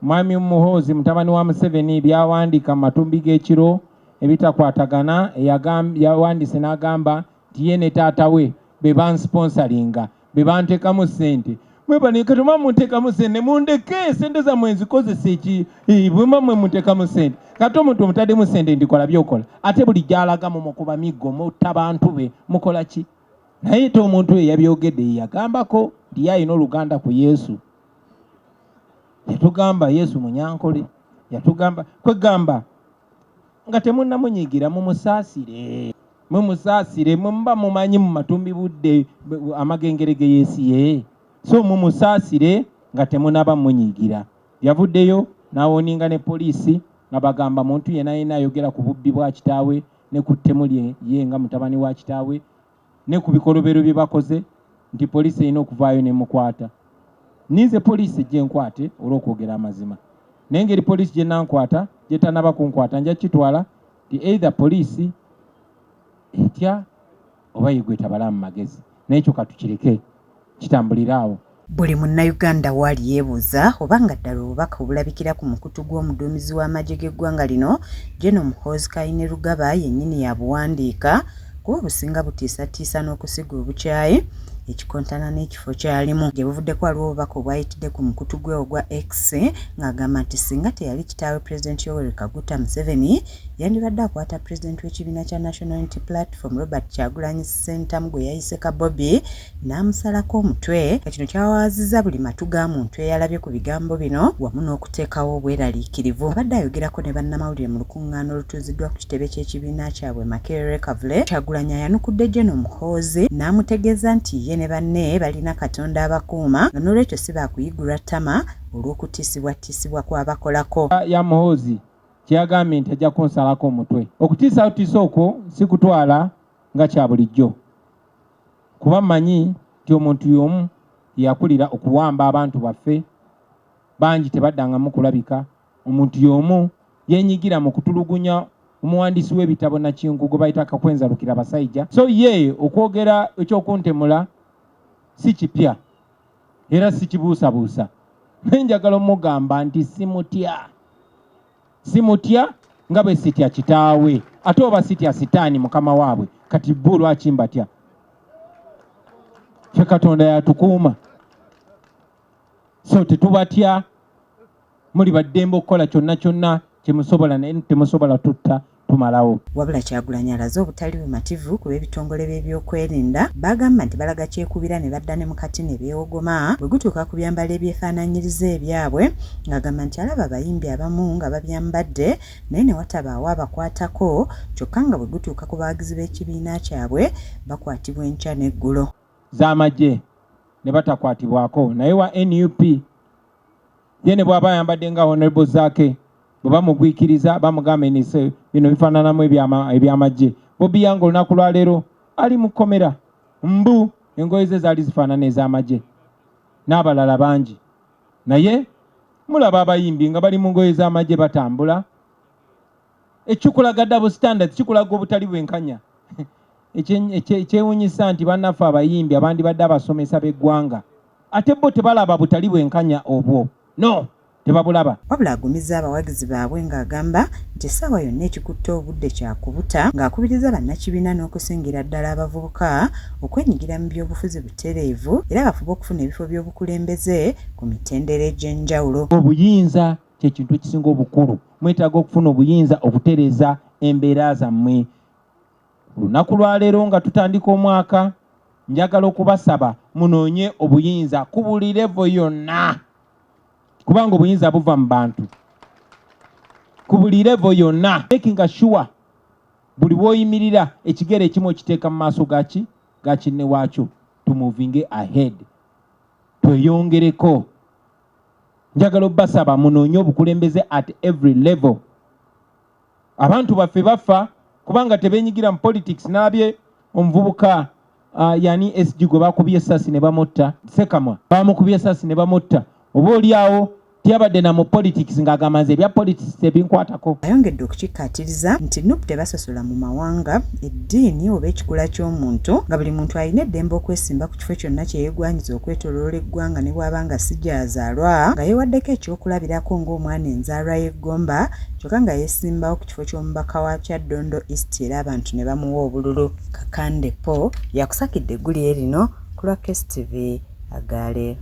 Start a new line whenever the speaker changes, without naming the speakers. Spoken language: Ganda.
Mwami Muhoozi mutabani wa Museveni byawandika matumbi g'ekiro ebitakwatagana yawandiise n'agamba nti ye ne taata we be bansponsoringa be banteekamu ssente mwebanika tuma munteekamu ssente mundeke ssente zammwe nzikozesa eki bwemwe munteekamu ssente kati omuntu omutaddemu ssente ndikola byokola ate buli gy'alaga mumukuba miggo mutta bantu be mukola ki naye te omuntu eyabyogedde yeyagambako nti ye alina oluganda ku Yesu yatugamba Yesu munyankole yatugamba kwegamba nga temunnamunyigira mumusaasire mumba mumanyi mu matumbi budde amagengerege y'ensi ye so mumusaasire nga temunaba munyigira yavuddeyo n'awoninga ne poliisi nga bagamba muntu yenna ayogera ku bubbi bwa kitaawe ne ku ttemu lye ye nga mutabani wa kitaawe ne ku bikolobero bye bakoze nti poliisi erina okuvaayo nemukwata ninze poliisi gye nkwate olw'okwogera amazima naye ngeri poliisi gye nankwata gye tanaba kunkwata nja kitwala nti either poliisi etya oba yegwe tabala mu magezi n'ekyo katukireke kitambulira awo.
Buli munnayuganda waali yeebuuza oba nga ddala obubaka obulabikira ku mukutu gw'omuduumizi w'amagye g'eggwanga lino General Muhoozi Kainerugaba yennyini yabuwandiika kuba businga butiisatiisa n'okusiga obukyayi ekikontana n'ekifo kyalimu gye buvuddeko waliwo obubaka obwayitidde ku mukutu gwe ogwa X ng'agamba nti singa teyali kitaawe Pulezidenti Yoweri Kaguta Museveni yandibadde akwata pulezidenti w'ekibiina kya National Unity Platform Robert Kyagulanyi Ssentamu gwe yayise Kabobi n'amusalako omutwe. Kino kyawawaazizza buli matu ga muntu eyalabye ku bigambo bino wamu n'okuteekawo obweraliikirivu. Abadde ayogerako ne bannamawulire mu lukuŋŋaana olutuuziddwa ku kitebe ky'ekibiina kyabwe Makerere Kavule, Kyagulanyi ayanukudde General Muhoozi n'amutegeeza nti ye ne banne balina Katonda abakuuma nga n'olwekyo si baakuyigulwa ttama olw'okutiisibwatiisibwa kw'abakolako.
Ya Muhoozi kyagambye nti ajja kunsalako omutwe. Okutiisaatiisa okwo si kutwala nga kya bulijjo kuba mmanyi nti omuntu y'omu yakulira okuwamba abantu baffe bangi tebaddangamu kulabika. Omuntu y'omu yenyigira mu kutulugunya omuwandiisi w'ebitabo Nakingu gwe bayita Kakwenza Lukirabasajja. So ye okwogera ekyokuntemula si kipya era si kibuusabuusa. Njagala omugamba nti simutya nga bwe sitya kitaawe ate oba sitya sitaani mukama waabwe kati bo lwaki mbatya? Ffe Katonda yatukuuma so tetubatya. Muli baddembe okukola kyonna kyemusobola naye temusobola tutta tumalawo.
Wabula Kyagulanyi alaze obutali bumativu ku b'ebitongole by'ebyokwerinda bagamba nti balaga kyekubira ne badda ne mukati ne beewogoma bwe gutuuka ku byambalo ebyefaanaanyiriza ebyabwe ng'agamba nti alaba abayimbi abamu nga babyambadde naye ne watabaawo abakwatako kyokka nga bwe gutuuka ku bawagizi b'ekibiina kyabwe bakwatibwa enkya n'eggulo.
Z'amagye ne batakwatibwako naye wa NUP ye ne bw'aba ayambadde nga Honorable Zaake bwe bamugwikiriza bamugamba enise bino bifaananamu ebyamagye. Bobby Yange olunaku lwaleero ali mu kkomera mbu engoye ze zaali zifaanana ez'amagye n'abalala bangi naye mulaba abayimbi nga bali mu ngoye z'amagye batambula. Ekikulaga double standards kikulaga obutali bwenkanya. Ekyewuunyisa nti bannaffe abayimbi abandi badde abasomesa b'eggwanga ate bo tebalaba butali bwenkanya obwo no tebabulaba.
Wabula agumizza abawagizi baabwe ng'agamba nti essaawa yonna ekikutte obudde kyakubuta ng'akubiriza bannakibiina n'okusingira ddala abavubuka okwenyigira mu byobufuzi butereevu era bafube okufuna ebifo by'obukulembeze ku mitendera egy'enjawulo.
Obuyinza ky'ekintu ekisinga obukulu. Mwetaaga okufuna obuyinza obutereeza embeera zammwe. Lunaku lwaleero nga tutandika omwaka njagala okubasaba munoonye obuyinza ku buli levo yonna kubanga obuyinza buva mu bantu ku buli levo yonna. Making sure buli bw'oyimirira ekigere ekimu okiteeka mu maaso ga kinne waakyo to moving ahead tweyongereko. Njagala obbasaba munoonye obukulembeze at every level. Abantu baffe bafa kubanga tebeenyigira mu politics. Nalabye omuvubuka yani SG gwe bakubye essasi ne bamutta Sekamwa bamukubye essasi ne bamutta. Oba oliawo tiyabadde na mu politics ng'agamba nze ebya politics tebinkwatako.
Ayongedde okukikkaatiriza nti Nuupu tebasosola mu mawanga, eddiini oba ekikula ky'omuntu, nga buli muntu alina eddembe okwesimba ku kifo kyonna kye yeegwanyiza okwetooloola eggwanga ne bw'aba nga si gy'azaalwa, nga yeewaddeko ekyokulabirako ng'omwana enzaalwa y'eggomba, kyokka nga yeesimbawo ku kifo ky'omubaka wa Kyaddondo East era abantu ne bamuwa obululu. Kakande Paul yakusakidde eggulire lino ku lwa KSTV Agale.